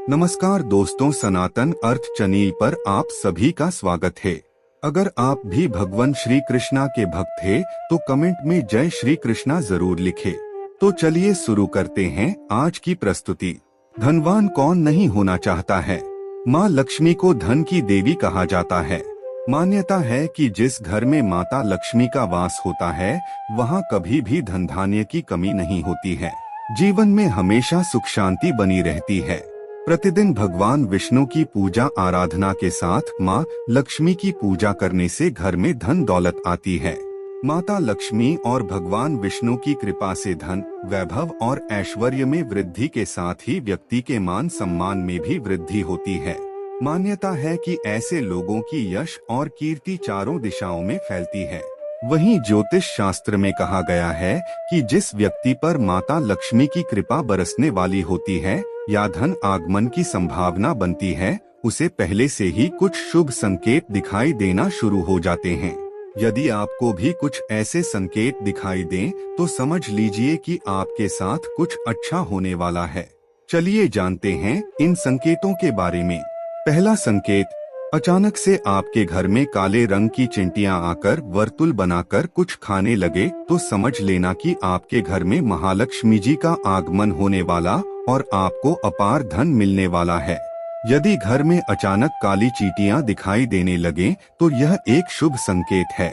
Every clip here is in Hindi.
नमस्कार दोस्तों, सनातन अर्थ चैनल पर आप सभी का स्वागत है। अगर आप भी भगवान श्री कृष्णा के भक्त हैं, तो कमेंट में जय श्री कृष्णा जरूर लिखें। तो चलिए शुरू करते हैं आज की प्रस्तुति। धनवान कौन नहीं होना चाहता है। माँ लक्ष्मी को धन की देवी कहा जाता है। मान्यता है कि जिस घर में माता लक्ष्मी का वास होता है, वहाँ कभी भी धन धान्य की कमी नहीं होती है। जीवन में हमेशा सुख शांति बनी रहती है। प्रतिदिन भगवान विष्णु की पूजा आराधना के साथ माँ लक्ष्मी की पूजा करने से घर में धन दौलत आती है। माता लक्ष्मी और भगवान विष्णु की कृपा से धन, वैभव और ऐश्वर्य में वृद्धि के साथ ही व्यक्ति के मान सम्मान में भी वृद्धि होती है। मान्यता है कि ऐसे लोगों की यश और कीर्ति चारों दिशाओं में फैलती है। वहीं ज्योतिष शास्त्र में कहा गया है कि जिस व्यक्ति पर माता लक्ष्मी की कृपा बरसने वाली होती है या धन आगमन की संभावना बनती है, उसे पहले से ही कुछ शुभ संकेत दिखाई देना शुरू हो जाते हैं। यदि आपको भी कुछ ऐसे संकेत दिखाई दें, तो समझ लीजिए कि आपके साथ कुछ अच्छा होने वाला है। चलिए जानते हैं इन संकेतों के बारे में। पहला संकेत, अचानक से आपके घर में काले रंग की चिंटियां आकर वर्तुल बनाकर कुछ खाने लगे, तो समझ लेना कि आपके घर में महालक्ष्मी जी का आगमन होने वाला और आपको अपार धन मिलने वाला है। यदि घर में अचानक काली चींटियां दिखाई देने लगे, तो यह एक शुभ संकेत है।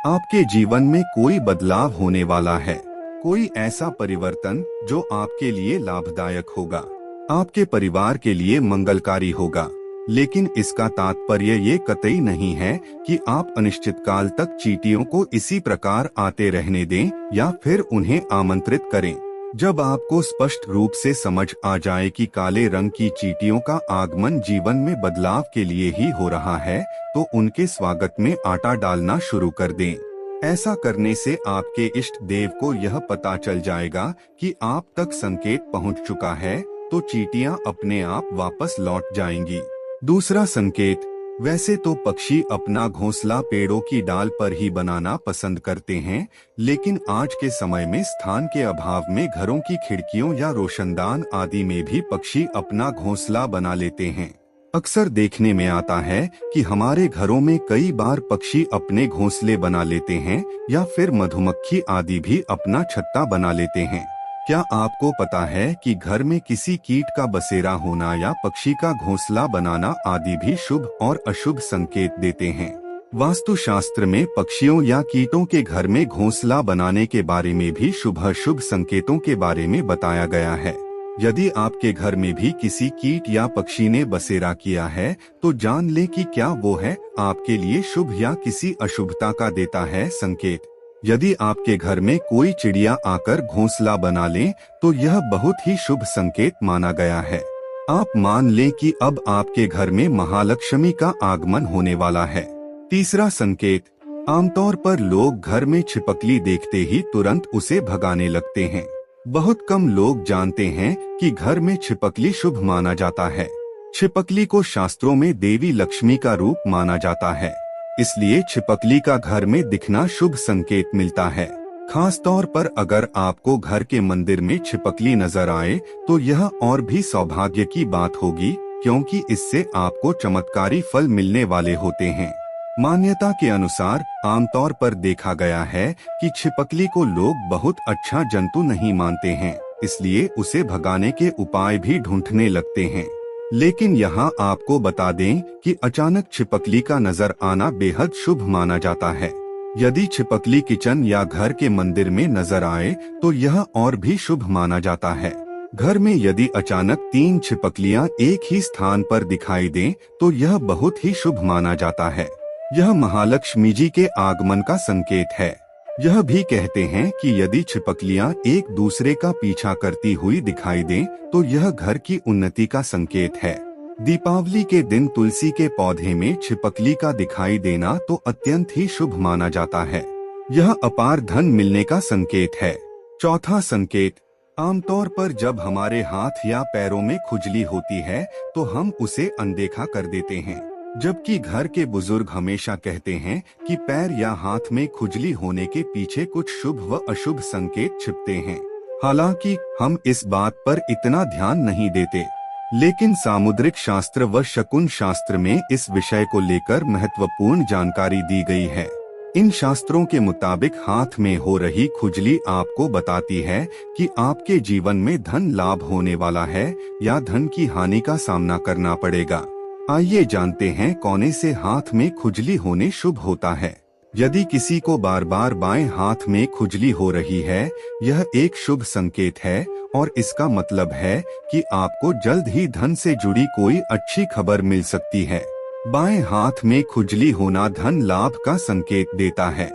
आपके जीवन में कोई बदलाव होने वाला है। कोई ऐसा परिवर्तन जो आपके लिए लाभदायक होगा, आपके परिवार के लिए मंगलकारी होगा। लेकिन इसका तात्पर्य ये कतई नहीं है कि आप अनिश्चित काल तक चींटियों को इसी प्रकार आते रहने दें या फिर उन्हें आमंत्रित करें। जब आपको स्पष्ट रूप से समझ आ जाए कि काले रंग की चींटियों का आगमन जीवन में बदलाव के लिए ही हो रहा है, तो उनके स्वागत में आटा डालना शुरू कर दें। ऐसा करने से आपके इष्ट देव को यह पता चल जाएगा कि आप तक संकेत पहुंच चुका है, तो चींटियां अपने आप वापस लौट जाएंगी। दूसरा संकेत, वैसे तो पक्षी अपना घोंसला पेड़ों की डाल पर ही बनाना पसंद करते हैं, लेकिन आज के समय में स्थान के अभाव में घरों की खिड़कियों या रोशनदान आदि में भी पक्षी अपना घोंसला बना लेते हैं। अक्सर देखने में आता है कि हमारे घरों में कई बार पक्षी अपने घोंसले बना लेते हैं या फिर मधुमक्खी आदि भी अपना छत्ता बना लेते हैं। क्या आपको पता है कि घर में किसी कीट का बसेरा होना या पक्षी का घोंसला बनाना आदि भी शुभ और अशुभ संकेत देते हैं। वास्तुशास्त्र में पक्षियों या कीटों के घर में घोंसला बनाने के बारे में भी शुभ अशुभ संकेतों के बारे में बताया गया है। यदि आपके घर में भी किसी कीट या पक्षी ने बसेरा किया है, तो जान ले कि क्या वो है आपके लिए शुभ या किसी अशुभता का देता है संकेत। यदि आपके घर में कोई चिड़िया आकर घोंसला बना ले, तो यह बहुत ही शुभ संकेत माना गया है। आप मान लें कि अब आपके घर में महालक्ष्मी का आगमन होने वाला है। तीसरा संकेत, आमतौर पर लोग घर में छिपकली देखते ही तुरंत उसे भगाने लगते हैं। बहुत कम लोग जानते हैं कि घर में छिपकली शुभ माना जाता है। छिपकली को शास्त्रों में देवी लक्ष्मी का रूप माना जाता है, इसलिए छिपकली का घर में दिखना शुभ संकेत मिलता है। खास तौर पर अगर आपको घर के मंदिर में छिपकली नजर आए, तो यह और भी सौभाग्य की बात होगी, क्योंकि इससे आपको चमत्कारी फल मिलने वाले होते हैं। मान्यता के अनुसार आमतौर पर देखा गया है कि छिपकली को लोग बहुत अच्छा जंतु नहीं मानते हैं, इसलिए उसे भगाने के उपाय भी ढूंढने लगते हैं। लेकिन यहाँ आपको बता दें कि अचानक छिपकली का नजर आना बेहद शुभ माना जाता है। यदि छिपकली किचन या घर के मंदिर में नजर आए, तो यह और भी शुभ माना जाता है। घर में यदि अचानक 3 छिपकलियां एक ही स्थान पर दिखाई दें, तो यह बहुत ही शुभ माना जाता है। यह महालक्ष्मी जी के आगमन का संकेत है। यह भी कहते हैं कि यदि छिपकलियां एक दूसरे का पीछा करती हुई दिखाई दें, तो यह घर की उन्नति का संकेत है। दीपावली के दिन तुलसी के पौधे में छिपकली का दिखाई देना तो अत्यंत ही शुभ माना जाता है। यह अपार धन मिलने का संकेत है। चौथा संकेत, आमतौर पर जब हमारे हाथ या पैरों में खुजली होती है, तो हम उसे अनदेखा कर देते हैं, जबकि घर के बुजुर्ग हमेशा कहते हैं कि पैर या हाथ में खुजली होने के पीछे कुछ शुभ व अशुभ संकेत छिपते हैं। हालांकि हम इस बात पर इतना ध्यान नहीं देते। लेकिन सामुद्रिक शास्त्र व शकुन शास्त्र में इस विषय को लेकर महत्वपूर्ण जानकारी दी गई है। इन शास्त्रों के मुताबिक हाथ में हो रही खुजली आपको बताती है कि आपके जीवन में धन लाभ होने वाला है या धन की हानि का सामना करना पड़ेगा। आइए जानते हैं कोने से हाथ में खुजली होने शुभ होता है। यदि किसी को बार बार बाएं हाथ में खुजली हो रही है, यह एक शुभ संकेत है और इसका मतलब है कि आपको जल्द ही धन से जुड़ी कोई अच्छी खबर मिल सकती है। बाएं हाथ में खुजली होना धन लाभ का संकेत देता है।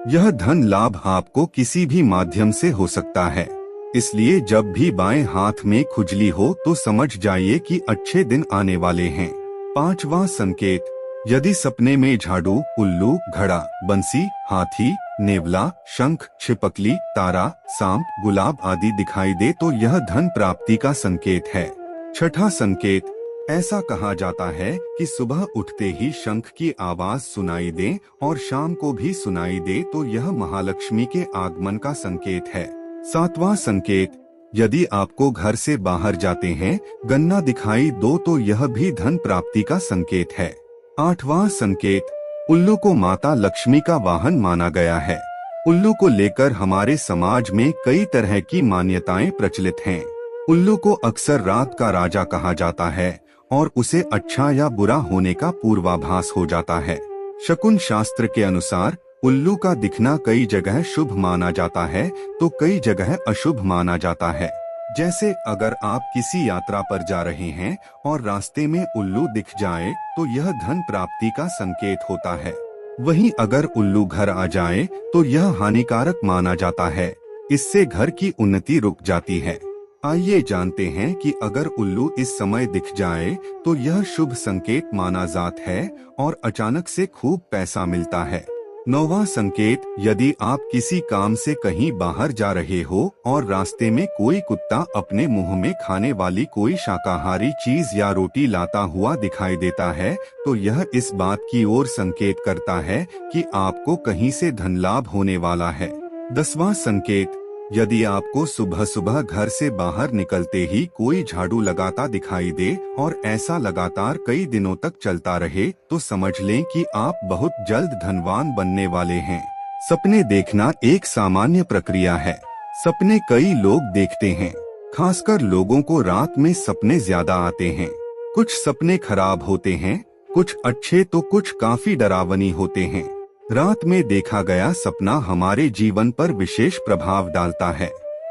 यह धन लाभ आपको किसी भी माध्यम से हो सकता है, इसलिए जब भी बाएं हाथ में खुजली हो तो समझ जाइए कि अच्छे दिन आने वाले हैं। पांचवा संकेत, यदि सपने में झाड़ू, उल्लू, घड़ा, बंसी, हाथी, नेवला, शंख, छिपकली, तारा, सांप, गुलाब आदि दिखाई दे तो यह धन प्राप्ति का संकेत है। छठा संकेत, ऐसा कहा जाता है कि सुबह उठते ही शंख की आवाज सुनाई दे और शाम को भी सुनाई दे तो यह महालक्ष्मी के आगमन का संकेत है। सातवां संकेत, यदि आपको घर से बाहर जाते हैं गन्ना दिखाई दो तो यह भी धन प्राप्ति का संकेत है। आठवां संकेत, उल्लू को माता लक्ष्मी का वाहन माना गया है। उल्लू को लेकर हमारे समाज में कई तरह की मान्यताएं प्रचलित हैं। उल्लू को अक्सर रात का राजा कहा जाता है और उसे अच्छा या बुरा होने का पूर्वाभास हो जाता है। शकुन शास्त्र के अनुसार उल्लू का दिखना कई जगह शुभ माना जाता है तो कई जगह अशुभ माना जाता है। जैसे अगर आप किसी यात्रा पर जा रहे हैं और रास्ते में उल्लू दिख जाए तो यह धन प्राप्ति का संकेत होता है। वहीं अगर उल्लू घर आ जाए तो यह हानिकारक माना जाता है, इससे घर की उन्नति रुक जाती है। आइए जानते हैं कि अगर उल्लू इस समय दिख जाए तो यह शुभ संकेत माना जाता है और अचानक से खूब पैसा मिलता है। नौवां संकेत, यदि आप किसी काम से कहीं बाहर जा रहे हो और रास्ते में कोई कुत्ता अपने मुंह में खाने वाली कोई शाकाहारी चीज या रोटी लाता हुआ दिखाई देता है तो यह इस बात की ओर संकेत करता है कि आपको कहीं से धन लाभ होने वाला है। 10वां संकेत, यदि आपको सुबह सुबह घर से बाहर निकलते ही कोई झाड़ू लगाता दिखाई दे और ऐसा लगातार कई दिनों तक चलता रहे तो समझ लें कि आप बहुत जल्द धनवान बनने वाले हैं। सपने देखना एक सामान्य प्रक्रिया है। सपने कई लोग देखते हैं, खासकर लोगों को रात में सपने ज्यादा आते हैं। कुछ सपने खराब होते हैं, कुछ अच्छे तो कुछ काफी डरावनी होते हैं। रात में देखा गया सपना हमारे जीवन पर विशेष प्रभाव डालता है।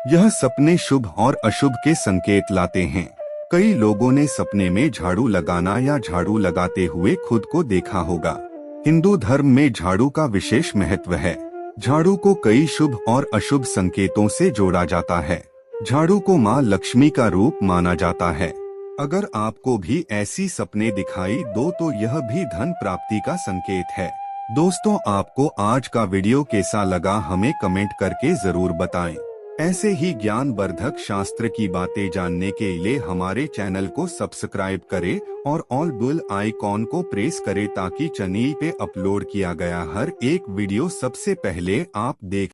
यह सपने शुभ और अशुभ के संकेत लाते हैं। कई लोगों ने सपने में झाड़ू लगाना या झाड़ू लगाते हुए खुद को देखा होगा। हिंदू धर्म में झाड़ू का विशेष महत्व है। झाड़ू को कई शुभ और अशुभ संकेतों से जोड़ा जाता है। झाड़ू को मां लक्ष्मी का रूप माना जाता है। अगर आपको भी ऐसी सपने दिखाई दो तो यह भी धन प्राप्ति का संकेत है। दोस्तों, आपको आज का वीडियो कैसा लगा हमें कमेंट करके जरूर बताएं। ऐसे ही ज्ञानवर्धक शास्त्र की बातें जानने के लिए हमारे चैनल को सब्सक्राइब करें और ऑल बेल आइकॉन को प्रेस करें ताकि चैनल पे अपलोड किया गया हर एक वीडियो सबसे पहले आप देख